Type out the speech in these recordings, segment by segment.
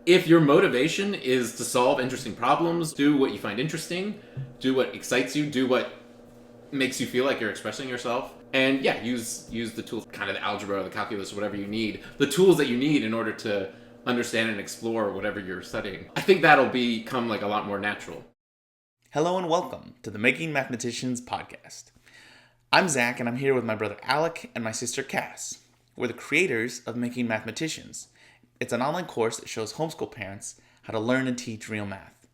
If your motivation is to solve interesting problems, do what you find interesting, do what excites you, do what makes you feel like you're expressing yourself, and yeah, use the tools, kind of the algebra, the calculus, whatever you need, the tools that you need in order to understand and explore whatever you're studying. I think that'll become like a lot more natural. Hello and welcome to the Making Mathematicians podcast. I'm Zach and I'm here with my brother Alec and my sister Cass. We're the creators of Making Mathematicians. It's an online course that shows homeschool parents how to learn and teach real math.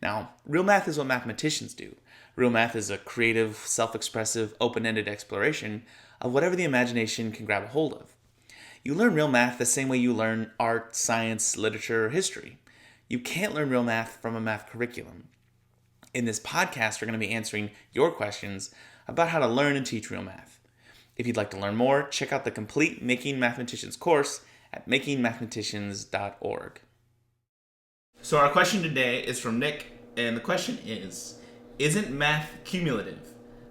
Now, real math is what mathematicians do. Real math is a creative, self-expressive, open-ended exploration of whatever the imagination can grab a hold of. You learn real math the same way you learn art, science, literature, or history. You can't learn real math from a math curriculum. In this podcast, we're going to be answering your questions about how to learn and teach real math. If you'd like to learn more, check out the complete Making Mathematicians course at makingmathematicians.org. So our question today is from Nick, and the question is, isn't math cumulative?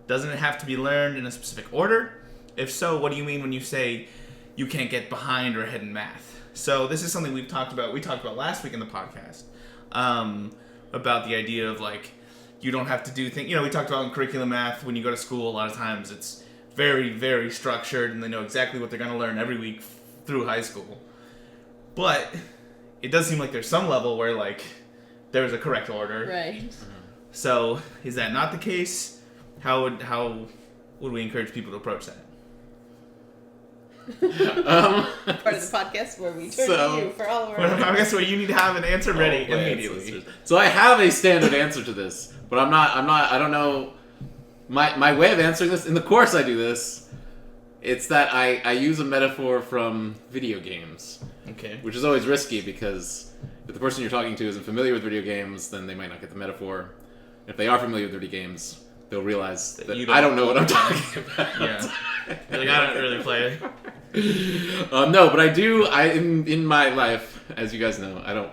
Doesn't it have to be learned in a specific order? If so, what do you mean when you say you can't get behind or ahead in math? So this is something we talked about last week in the podcast, about the idea of like, you don't have to do things, we talked about in curriculum math, when you go to school, a lot of times it's very, very structured and they know exactly what they're going to learn every week through high school. But it does seem like there's some level where like there's a correct order. Right. So is that not the case? How would we encourage people to approach that? Part of the podcast where we turn to you for all of our I guess where you need to have an answer ready immediately. So I have a standard answer to this, but I don't know my way of answering this. In the course I do this. It's that I use a metaphor from video games. Okay. Which is always risky because if the person you're talking to isn't familiar with video games, then they might not get the metaphor. If they are familiar with video games, they'll realize that I don't know what I'm talking about. Yeah. Like, I don't really play. No, but I do. In my life, as you guys know,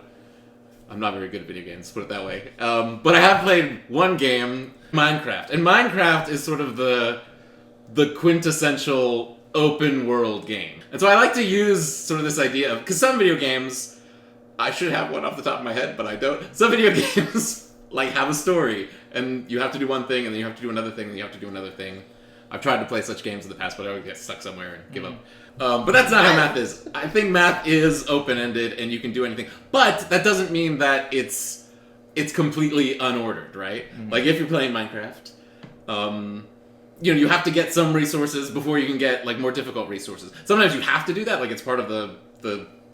I'm not very good at video games, put it that way. But I have played one game, Minecraft. And Minecraft is sort of the quintessential open world game. And so I like to use sort of this idea of, because some video games, I should have one off the top of my head, but I don't. Some video games like have a story, and you have to do one thing, and then you have to do another thing, and you have to do another thing. I've tried to play such games in the past, but I always get stuck somewhere and give up. But that's not how math is. I think math is open-ended, and you can do anything. But that doesn't mean that it's completely unordered, right? Mm-hmm. Like if you're playing Minecraft, you have to get some resources before you can get like more difficult resources. Sometimes you have to do that, like it's part of the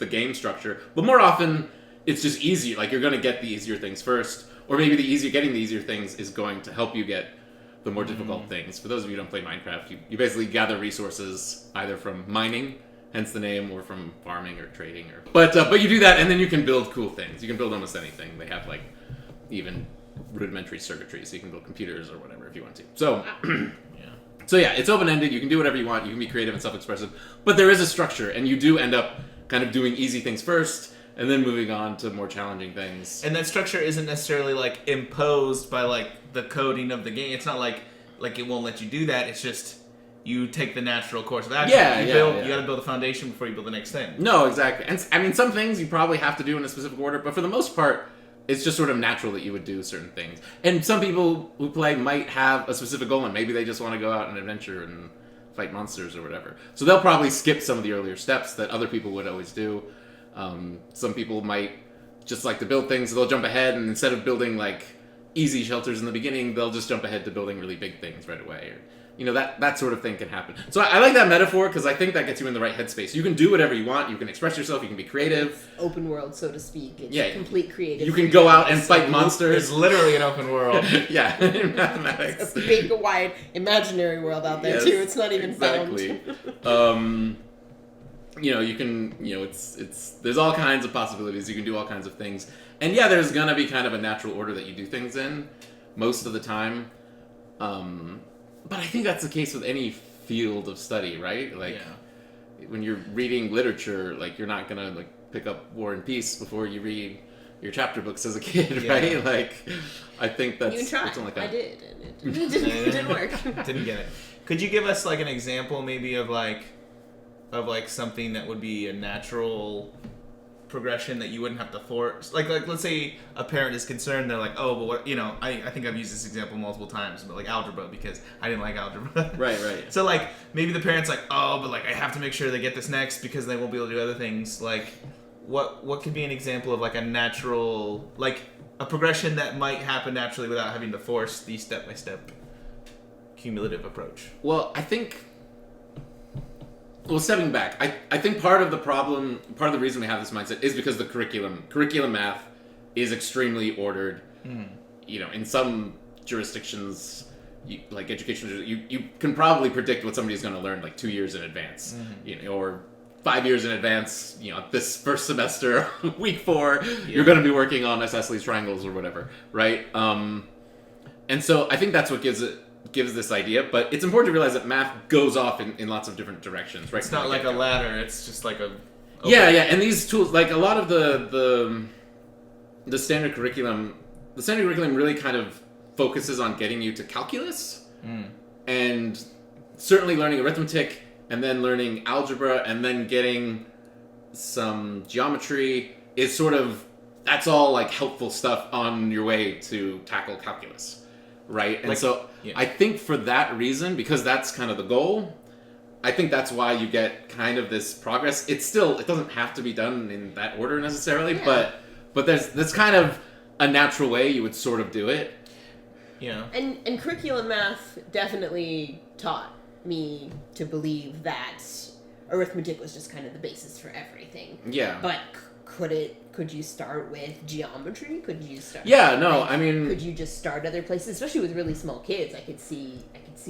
game structure. But more often, it's just easier. Like you're going to get the easier things first, or maybe getting the easier things is going to help you get the more difficult things. For those of you who don't play Minecraft, you basically gather resources either from mining, hence the name, or from farming or trading. But you do that, and then you can build cool things. You can build almost anything. They have like even rudimentary circuitry, so you can build computers or whatever if you want to. So. So yeah, it's open-ended, you can do whatever you want, you can be creative and self-expressive, but there is a structure, and you do end up kind of doing easy things first, and then moving on to more challenging things. And that structure isn't necessarily like imposed by like the coding of the game. It's not like it won't let you do that, it's just you take the natural course of action. You gotta build a foundation before you build the next thing. No, exactly. And I mean, some things you probably have to do in a specific order, but for the most part, it's just sort of natural that you would do certain things. And some people who play might have a specific goal, and maybe they just want to go out on an adventure and fight monsters or whatever. So they'll probably skip some of the earlier steps that other people would always do. Some people might just like to build things, so they'll jump ahead, and instead of building like easy shelters in the beginning, they'll just jump ahead to building really big things right away. Or, that sort of thing can happen. So I like that metaphor because I think that gets you in the right headspace. You can do whatever you want. You can express yourself. You can be creative. It's open world, so to speak. It's complete creative. You can go out and fight monsters. It's literally an open world. Yeah, in mathematics. It's a big, wide, imaginary world out there, too. It's not even found. You can, it's there's all kinds of possibilities. You can do all kinds of things. And yeah, there's gonna be kind of a natural order that you do things in most of the time. But I think that's the case with any field of study, right? Like, when you're reading literature, like, you're not gonna, like, pick up War and Peace before you read your chapter books as a kid, right? Like, I think that's... You tried. Like I did, and it didn't work. Didn't get it. Could you give us, like, an example, maybe, of something that would be a natural progression that you wouldn't have to force. Like let's say a parent is concerned, they're like, oh, but what, I think I've used this example multiple times, but like algebra, because I didn't like algebra. Right. So like maybe the parent's like, oh, but like I have to make sure they get this next because they won't be able to do other things. Like what could be an example of like a natural, like a progression that might happen naturally without having to force the step-by-step cumulative approach? Well, I think... Well, stepping back, I think part of the problem, part of the reason we have this mindset is because the curriculum math is extremely ordered. In some jurisdictions, like education, you can probably predict what somebody's going to learn like 2 years in advance, or 5 years in advance. This first semester, week 4, you're going to be working on isosceles triangles or whatever, right? And so I think that's what gives this idea, but it's important to realize that math goes off in lots of different directions, right? It's not like a ladder, it's just like a... Yeah, and these tools, like a lot of the standard curriculum, really kind of focuses on getting you to calculus, and certainly learning arithmetic, and then learning algebra, and then getting some geometry is sort of, that's all like helpful stuff on your way to tackle calculus, right? And so I think for that reason, because that's kind of the goal, I think that's why you get kind of this progress. It doesn't have to be done in that order necessarily, but there's kind of a natural way you would sort of do it. Yeah. And curriculum math definitely taught me to believe that arithmetic was just kind of the basis for everything. Yeah. But could you start with geometry? Could you start? Yeah, no, I mean, could you just start other places, especially with really small kids? I could see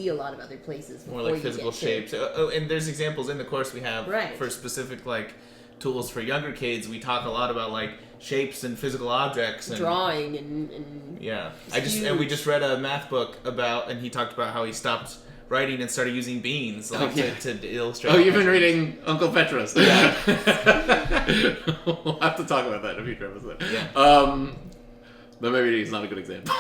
a lot of other places. More like physical shapes. And there's examples in the course we have for specific like tools for younger kids. We talk a lot about like shapes and physical objects and drawing and yeah. We just read a math book and he talked about how he stopped writing and started using beans to illustrate. Oh, you've been reading Uncle Petros. Yeah. We'll have to talk about that in a future episode. Yeah. But maybe he's not a good example.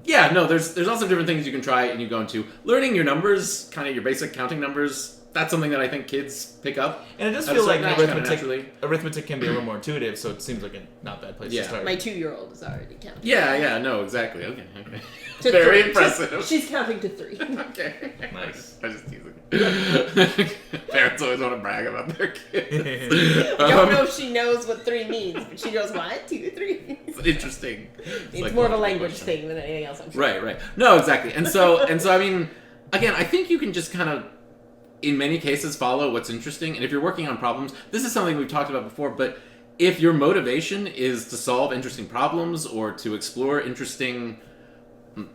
Yeah, no, there's also different things you can try and you go into. Learning your numbers, kind of your basic counting numbers, that's something that I think kids pick up. And it does feel like arithmetic can be a little more intuitive, so it seems like a not bad place to start. My 2-year-old is already counting. Yeah, no, exactly. Okay. Very impressive. She's counting to 3. Okay. Nice. I just teasing. Parents always want to brag about their kids. Don't know if she knows what 3 means, but she goes, 1, 2, 3. It's interesting. It's like more of a language thing than anything else, I'm sure. Right. No, exactly. And so I mean, again, I think you can just kind of, in many cases, follow what's interesting. And if you're working on problems, this is something we've talked about before, but if your motivation is to solve interesting problems or to explore interesting,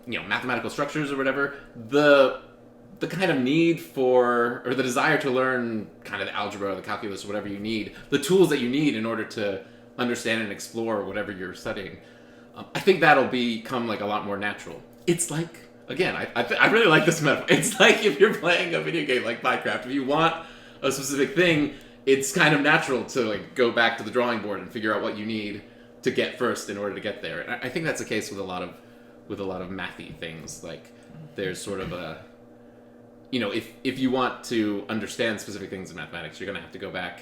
mathematical structures or whatever, the kind of need for, or the desire to learn kind of the algebra or the calculus or whatever you need, the tools that you need in order to understand and explore whatever you're studying, I think that'll become like a lot more natural. It's like, again, I really like this metaphor. It's like if you're playing a video game like Minecraft, if you want a specific thing, it's kind of natural to like go back to the drawing board and figure out what you need to get first in order to get there. And I think that's the case with a lot of mathy things. Like there's sort of a, if you want to understand specific things in mathematics, you're going to have to go back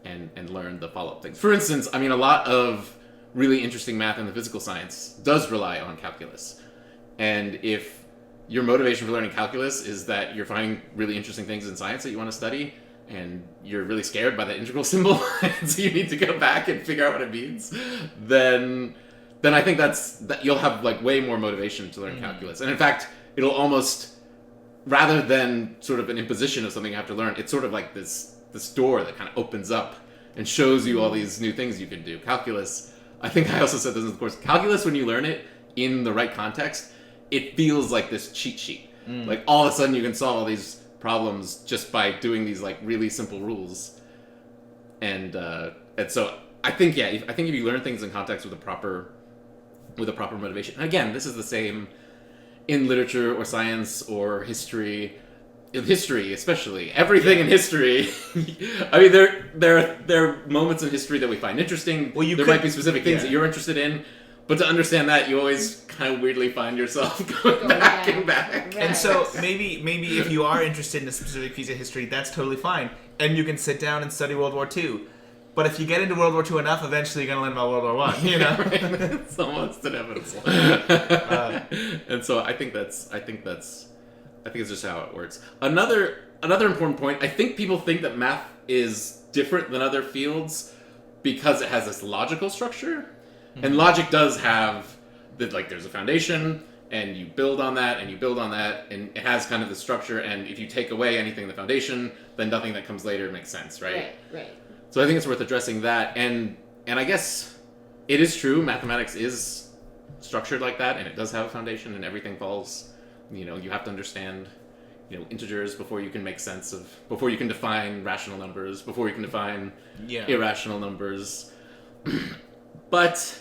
and learn the follow-up things. For instance, I mean, a lot of really interesting math in the physical science does rely on calculus. And if your motivation for learning calculus is that you're finding really interesting things in science that you want to study, and you're really scared by the integral symbol, and so you need to go back and figure out what it means, then I think that you'll have like way more motivation to learn calculus. And in fact, it'll almost, rather than sort of an imposition of something you have to learn, it's sort of like this door that kind of opens up and shows you all these new things you can do. Calculus, I think I also said this in the course, calculus, when you learn it in the right context, it feels like this cheat sheet. Like all of a sudden you can solve all these problems just by doing these like really simple rules. And so I think if you learn things in context with a proper motivation. And again, this is the same in literature or science or history. In history, especially. Everything in history. I mean, there are moments in history that we find interesting. Well, there might be specific things that you're interested in. But to understand that, you always kind of weirdly find yourself going back and back. Right. And so maybe if you are interested in a specific piece of history, that's totally fine. and you can sit down and study World War II. But if you get into World War II enough, eventually you're going to learn about World War I, you know? It's almost inevitable. And so I think it's just how it works. Another important point, I think people think that math is different than other fields because it has this logical structure. Mm-hmm. And logic does have that, like, there's a foundation, and you build on that, and you build on that, and it has kind of the structure, and if you take away anything in the foundation, then nothing that comes later makes sense, right? Right. So I think it's worth addressing that, and I guess it is true, mathematics is structured like that, and it does have a foundation, and everything falls, you have to understand, integers before you can before you can define rational numbers, before you can define irrational numbers. But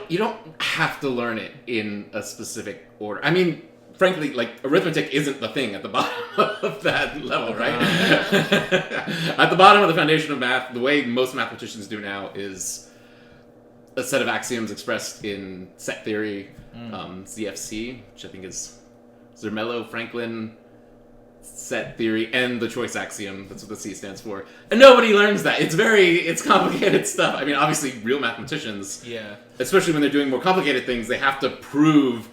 you don't have to learn it in a specific order. I mean, frankly, like, arithmetic isn't the thing at the bottom of that level, right? At the bottom of the foundation of math, the way most mathematicians do now is a set of axioms expressed in set theory, ZFC, which I think is Zermelo-Franklin set theory, and the choice axiom. That's what the C stands for. And nobody learns that. It's complicated stuff. I mean, obviously, real mathematicians, especially when they're doing more complicated things, they have to prove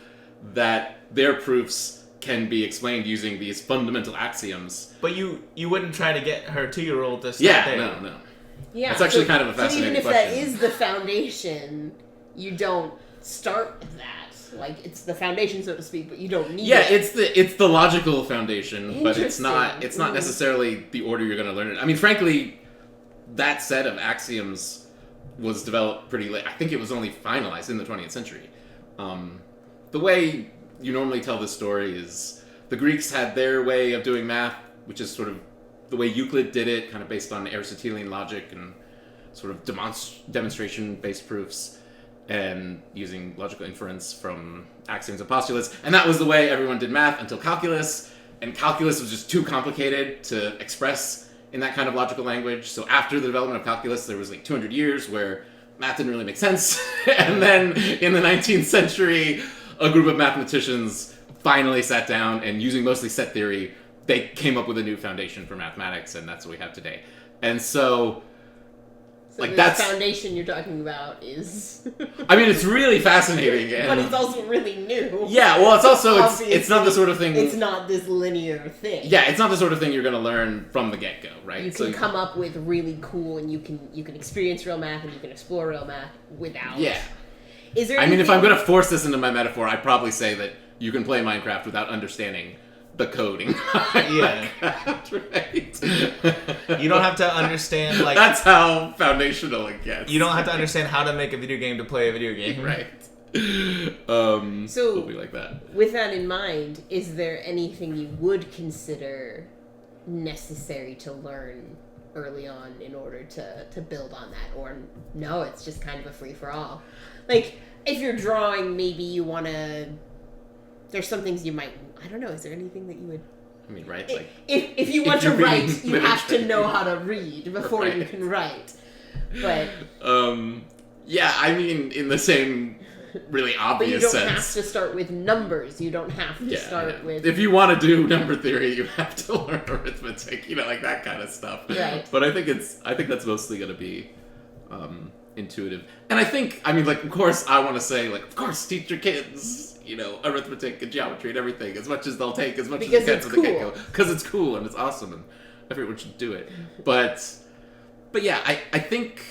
that their proofs can be explained using these fundamental axioms. But you wouldn't try to get her 2-year-old to start there. No. Yeah, it's actually kind of a fascinating question. So even if that is the foundation, you don't start with that. Like, it's the foundation, so to speak, but you don't need it. Yeah, it's the logical foundation, but it's not necessarily the order you're going to learn it. I mean, frankly, that set of axioms was developed pretty late. I think it was only finalized in the 20th century. The way you normally tell this story is the Greeks had their way of doing math, which is sort of the way Euclid did it, kind of based on Aristotelian logic and sort of demonstration-based proofs, and using logical inference from axioms and postulates. And that was the way everyone did math until calculus, and calculus was just too complicated to express in that kind of logical language. So after the development of calculus, there was like 200 years where math didn't really make sense. And then in the 19th century, a group of mathematicians finally sat down, and using mostly set theory, they came up with a new foundation for mathematics, and that's what we have today. And so like, the that's foundation you're talking about is I mean, it's really fascinating, but it's also really new. Yeah, well, it's also it's not the sort of thing. It's not this linear thing. Yeah, it's not the sort of thing you're going to learn from the get-go, right? You can come up with really cool, and you can experience real math, and you can explore real math without. Yeah. Is there? I mean, if I'm going to force this into my metaphor, I'd probably say that you can play Minecraft without understanding the coding. Yeah. Right. You don't have to understand, like... That's how foundational it gets. You don't have to understand how to make a video game to play a video game. Right. So, it'll be like that. With that in mind, is there anything you would consider necessary to learn early on in order to build on that? Or no, it's just kind of a free-for-all? Like, if you're drawing, maybe you want to... There's some things you might... I don't know. Is there anything that you would... I mean, right? Like, if you want to write, you have to know how to read before you can write. But... yeah, I mean, in the same really obvious sense. But you don't have to start with numbers. You don't have to start with... If you want to do number theory, you have to learn arithmetic, like that kind of stuff. Right. But I think that's mostly going to be intuitive. And I think, I mean, like, of course, I want to say, like, of course, teach your kids... arithmetic and geometry and everything, as much as they'll take, as much as they can from the get-go. Because it's cool and it's awesome and everyone should do it. But yeah, I think,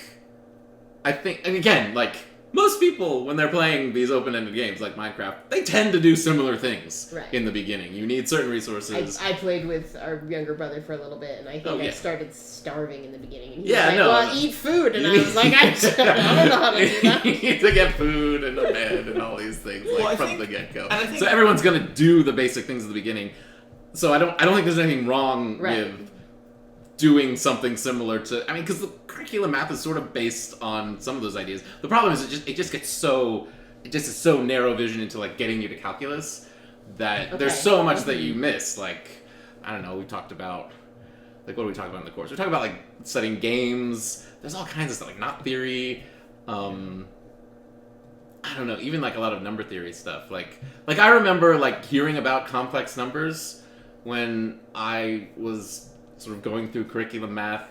and again, like, most people, when they're playing these open-ended games like Minecraft, they tend to do similar things in the beginning. You need certain resources. I played with our younger brher for a little bit, and I think I started starving in the beginning. And he was like, eat food. And I was like, I don't know how to do that. You need to get food and a bed and all these things from the get-go. Think, so everyone's going to do the basic things at the beginning. So I don't think there's anything wrong with doing something similar to... I mean, because the curriculum math is sort of based on some of those ideas. The problem is it just gets so... It just is so narrow vision into, like, getting you to calculus that there's so much that you miss. Like, I don't know, we talked about... Like, what do we talk about in the course? We talk about, like, studying games. There's all kinds of stuff, like knot theory. I don't know, even, like, a lot of number theory stuff. Like I remember, like, hearing about complex numbers when I was sort of going through curriculum math,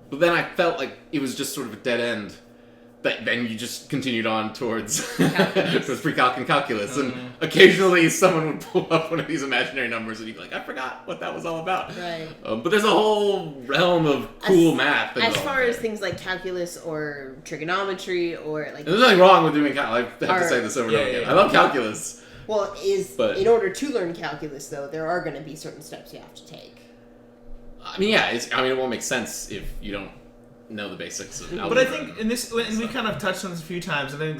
but then I felt like it was just sort of a dead end. But then you just continued on towards pre-calc and calculus, and occasionally someone would pull up one of these imaginary numbers, and you'd be like, "I forgot what that was all about." Right. But there's a whole realm of cool math. As far as things like calculus or trigonometry or like. And there's nothing wrong with doing calculus. I have to say this over and over again. I love calculus. Well, in order to learn calculus, though, there are going to be certain steps you have to take. I mean, yeah. It won't make sense if you don't know the basics of algebra. But I think and we kind of touched on this a few times, and I think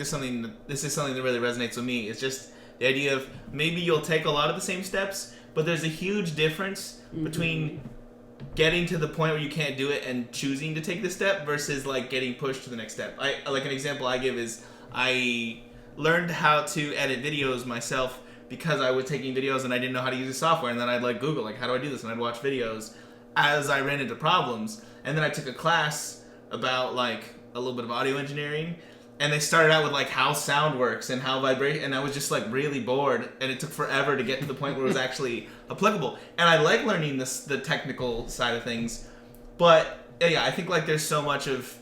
this is something that really resonates with me. It's just the idea of maybe you'll take a lot of the same steps, but there's a huge difference between getting to the point where you can't do it and choosing to take the step versus like getting pushed to the next step. Like an example I give is I learned how to edit videos myself because I was taking videos and I didn't know how to use the software, and then I'd like Google like how do I do this, and I'd watch videos as I ran into problems. And then I took a class about like a little bit of audio engineering, and they started out with like how sound works and how vibration, and I was just like really bored, and it took forever to get to the point where it was actually applicable. And I like learning the technical side of things, but yeah, I think like there's so much of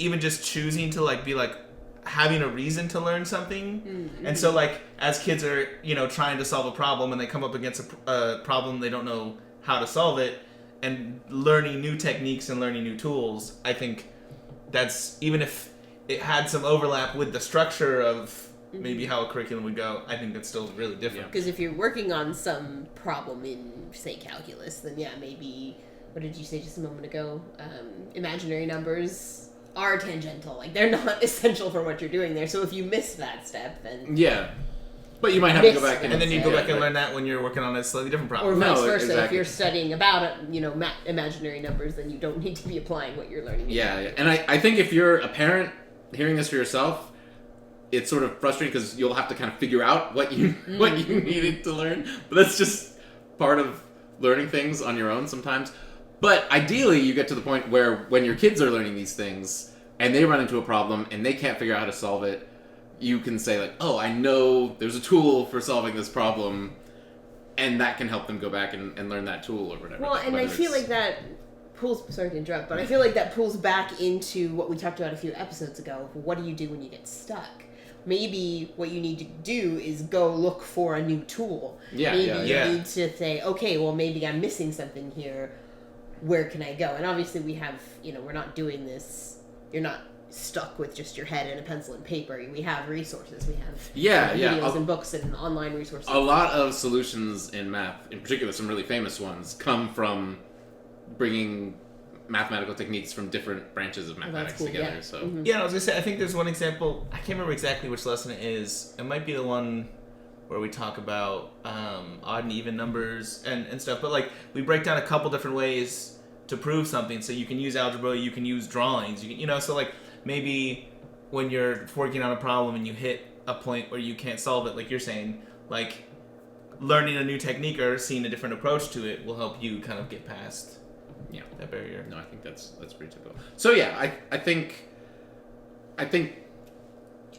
even just choosing to like be like having a reason to learn something. And so like as kids are trying to solve a problem and they come up against a problem, they don't know how to solve it, and learning new techniques and learning new tools, I think that's, even if it had some overlap with the structure of maybe how a curriculum would go, I think that's still really different. Because if you're working on some problem in, say, calculus, then yeah, maybe, what did you say just a moment ago? Imaginary numbers are tangential. Like, they're not essential for what you're doing there. So if you miss that step, then... Yeah. But you might have to go back and then you go back and learn that when you're working on a slightly different problem. Or vice versa. Exactly. If you're studying about imaginary numbers, then you don't need to be applying what you're learning. Yeah. And I think if you're a parent hearing this for yourself, it's sort of frustrating because you'll have to kind of figure out what you needed to learn. But that's just part of learning things on your own sometimes. But ideally, you get to the point where when your kids are learning these things and they run into a problem and they can't figure out how to solve it, you can say like, oh, I know there's a tool for solving this problem, and that can help them go back and learn that tool or whatever. Well, and I feel like that pulls, sorry to interrupt, but I feel like that pulls back into what we talked about a few episodes ago. What do you do when you get stuck? Maybe what you need to do is go look for a new tool. Maybe you need to say, okay, well, maybe I'm missing something here. Where can I go? And obviously we have, we're not doing this, you're not stuck with just your head and a pencil and paper. We have resources. We have videos and books and online resources. A lot of solutions in math, in particular some really famous ones, come from bringing mathematical techniques from different branches of mathematics together. So I was gonna say, I think there's one example. I can't remember exactly which lesson it is. It might be the one where we talk about odd and even numbers and stuff. But like we break down a couple different ways to prove something. So you can use algebra, you can use drawings, you can so like maybe when you're working on a problem and you hit a point where you can't solve it, like you're saying, like learning a new technique or seeing a different approach to it will help you kind of get past that barrier. No, I think that's pretty typical. So yeah, I think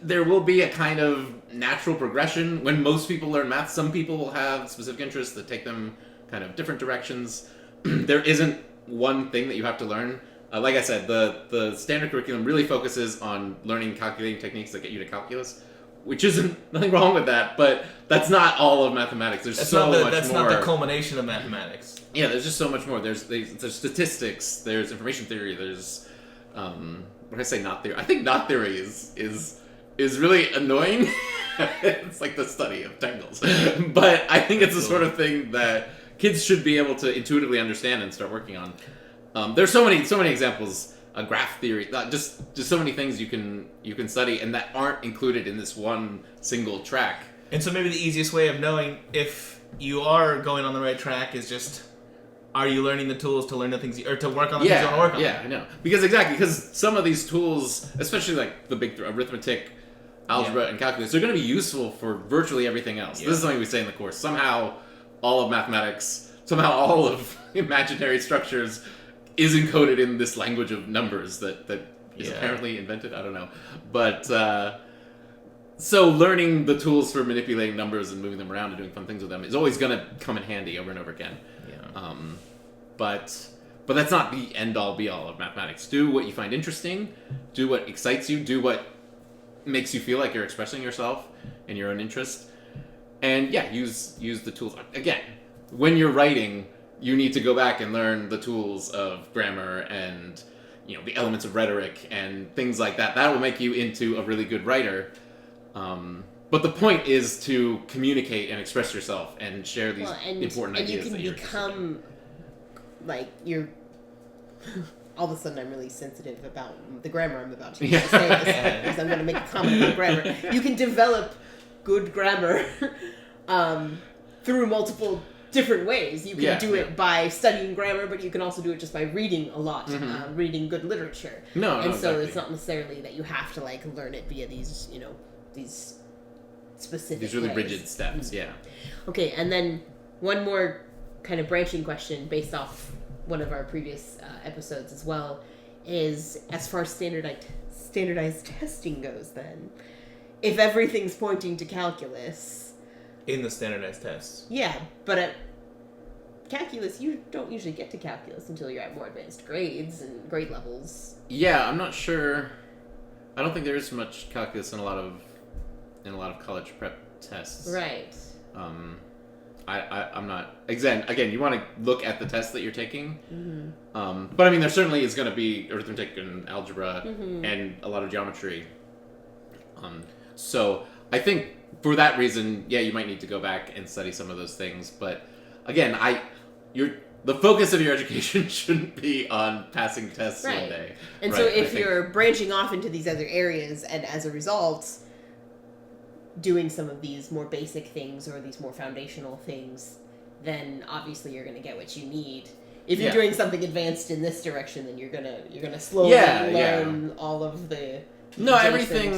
there will be a kind of natural progression when most people learn math. Some people will have specific interests that take them kind of different directions. There isn't one thing that you have to learn. Like I said, the standard curriculum really focuses on learning calculating techniques that get you to calculus, which isn't nothing wrong with that, but that's not all of mathematics. There's that's so much more. That's not the culmination of mathematics. Yeah, there's just so much more. There's statistics, there's information theory, there's what did I say? Knot theory. I think knot theory is really annoying. It's like the study of tangles, but I think it's the sort of thing that kids should be able to intuitively understand and start working on. There's so many examples. Graph theory, just so many things you can study and that aren't included in this one single track. And so maybe the easiest way of knowing if you are going on the right track is just, are you learning the tools to learn the things or to work on the things you want to work on? Yeah, I know. Because some of these tools, especially like the big arithmetic, algebra, and calculus, they're going to be useful for virtually everything else. Yeah. This is something we say in the course. Somehow, all of mathematics, somehow all of imaginary structures is encoded in this language of numbers that is apparently invented. I don't know. But, so learning the tools for manipulating numbers and moving them around and doing fun things with them is always going to come in handy over and over again. Yeah. But But that's not the end-all, be-all of mathematics. Do what you find interesting. Do what excites you. Do what makes you feel like you're expressing yourself and your own interest. And yeah, use the tools. Again, when you're writing, you need to go back and learn the tools of grammar and, you know, the elements of rhetoric and things like that. That will make you into a really good writer. But the point is to communicate and express yourself and share these important ideas. And you can become, like, you're... All of a sudden, I'm really sensitive about the grammar I'm about to use to say this, because I'm going to make a comment about grammar. You can develop good grammar through multiple different ways. You can do it by studying grammar, but you can also do it just by reading a lot, reading good literature. So exactly. it's not necessarily that you have to like learn it via these, you know, these specific these really ways. rigid steps. Yeah. Okay, and then one more kind of branching question based off one of our previous episodes as well is, as far as standardized testing goes, then if everything's pointing to calculus In the standardized tests. yeah, but at calculus you don't usually get to calculus until you're at more advanced grades and grade levels. Yeah, I'm not sure. I don't think there is much calculus in a lot of college prep tests. Right. I'm not... Again, you want to look at the test that you're taking. But I mean, there certainly is going to be arithmetic and algebra and a lot of geometry. So I think for that reason, yeah, you might need to go back and study some of those things. But again, the focus of your education shouldn't be on passing tests one day. And so if you're branching off into these other areas and as a result doing some of these more basic things or these more foundational things, then obviously you're going to get what you need. If you're doing something advanced in this direction, then you're gonna slowly learn all of the everything.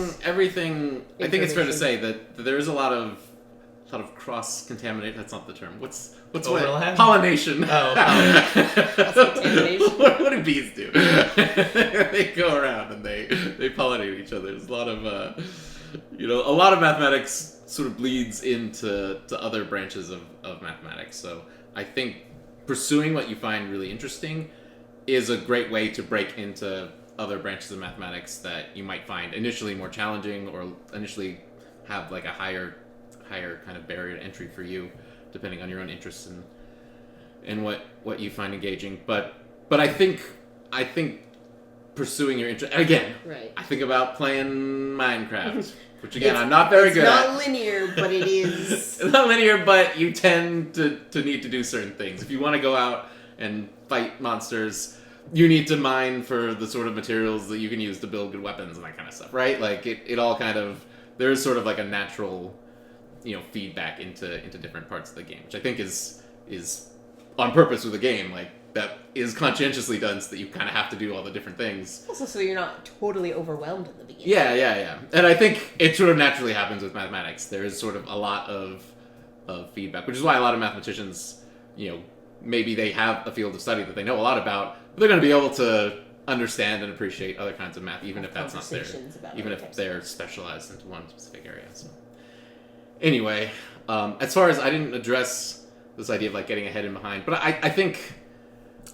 I think it's fair to say that there is a lot of cross contamination. That's not the term. What's Overlap? Pollination? Cross-contamination. What do bees do? They go around and they pollinate each other. There's a lot of mathematics sort of bleeds into other branches of mathematics. So I think pursuing what you find really interesting is a great way to break into other branches of mathematics that you might find initially more challenging or initially have like a higher kind of barrier to entry for you, depending on your own interests and what you find engaging. But I think pursuing your interest again. Right. I think about playing Minecraft, which again I'm not very good at. It's not linear, but it is. It's not linear, but you tend to need to do certain things. If you want to go out and fight monsters, you need to mine for the sort of materials that you can use to build good weapons and that kind of stuff, right? Like it all kind of, there's sort of like a natural, feedback into different parts of the game, which I think is on purpose with the game, like that is conscientiously done so that you kind of have to do all the different things. Also, so you're not totally overwhelmed in the beginning. Yeah. And I think it sort of naturally happens with mathematics. There is sort of a lot of feedback, which is why a lot of mathematicians, maybe they have a field of study that they know a lot about, but they're going to be able to understand and appreciate other kinds of math, even if that's not even if they're specialized into one specific area. So anyway, as far as I didn't address this idea of like getting ahead and behind, but I think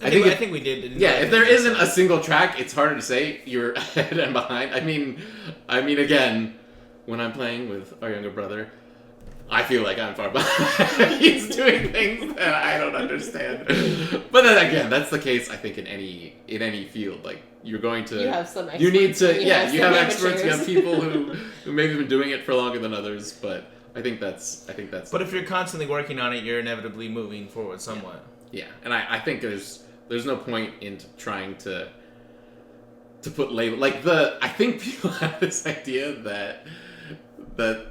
we did. Yeah, if there isn't a single track, it's harder to say you're ahead and behind. I mean, again, when I'm playing with our younger brother, I feel like I'm far behind. He's doing things that I don't understand. But then again, that's the case I think in any field. Like you're going to, you have some experts. You need to, you have amateurs. experts. You have people who maybe been doing it for longer than others. But I think that's. But if you're constantly working on it, you're inevitably moving forward somewhat. Yeah, and I think there's no point in trying to put label I think people have this idea that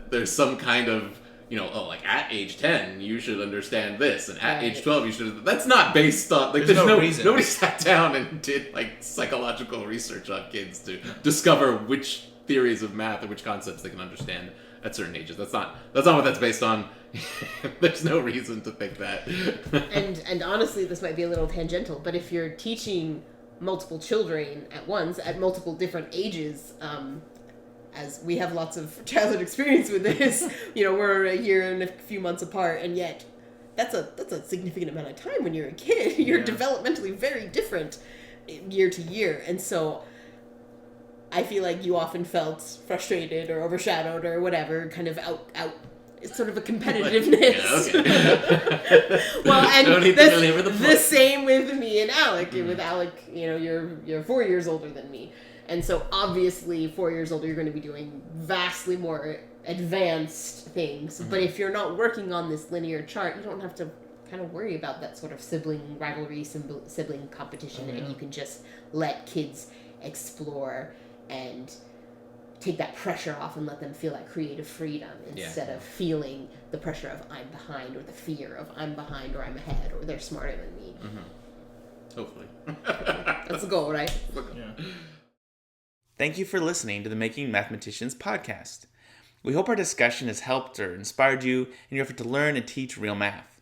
there's some kind of like at age 10 you should understand this and at age 12 you should. That's not based on there's no reason. Nobody sat down and did like psychological research on kids to discover which theories of math and which concepts they can understand at certain ages. That's not what that's based on. There's no reason to think that. and honestly, this might be a little tangential, but if you're teaching multiple children at once at multiple different ages, as we have lots of childhood experience with this, we're a year and a few months apart, and yet that's a significant amount of time when you're a kid. You're Yeah. developmentally very different year to year, and so I feel like you often felt frustrated or overshadowed or whatever, kind of out. It's sort of a competitiveness. Yeah, okay. Well, and Don't need to belabor the point. same with me and Alec. With Alec, you're 4 years older than me, and so obviously 4 years older, you're going to be doing vastly more advanced things. But if you're not working on this linear chart, you don't have to kind of worry about that sort of sibling rivalry, sibling competition, and you can just let kids explore and take that pressure off and let them feel that creative freedom instead of feeling the pressure of I'm behind, or the fear of I'm behind or I'm ahead or they're smarter than me. Hopefully. That's the goal, right? Yeah. Thank you for listening to the Making Mathematicians podcast. We hope our discussion has helped or inspired you in your effort to learn and teach real math.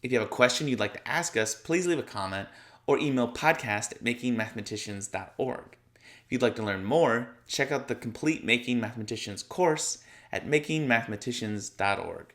If you have a question you'd like to ask us, please leave a comment or email podcast@makingmathematicians.org. If you'd like to learn more, check out the complete Making Mathematicians course at makingmathematicians.org.